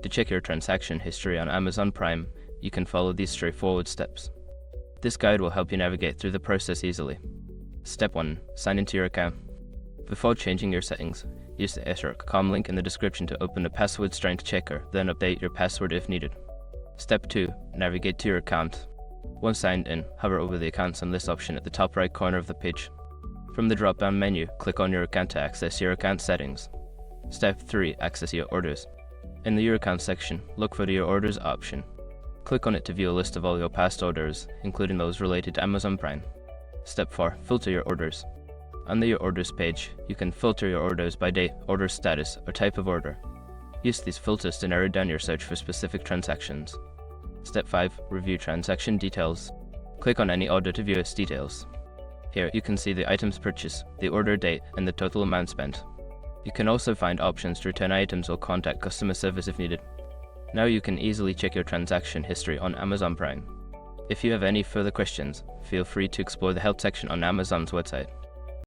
To check your transaction history on Amazon Prime, you can follow these straightforward steps. This guide will help you navigate through the process easily. Step 1. Sign into your account. Before changing your settings, use the Ethereum link in the description to open a password strength checker, then update your password if needed. Step 2. Navigate to your account. Once signed in, hover over the Accounts and List option at the top right corner of the page. From the drop-down menu, click on your account to access your account settings. Step 3. Access your orders. In the Your Account section, look for the Your Orders option. Click on it to view a list of all your past orders, including those related to Amazon Prime. Step 4. Filter your orders. On the Your Orders page, you can filter your orders by date, order status, or type of order. Use these filters to narrow down your search for specific transactions. Step 5. Review transaction details. Click on any order to view its details. Here you can see the items purchased, the order date, and the total amount spent. You can also find options to return items or contact customer service if needed. Now you can easily check your transaction history on Amazon Prime. If you have any further questions, feel free to explore the help section on Amazon's website.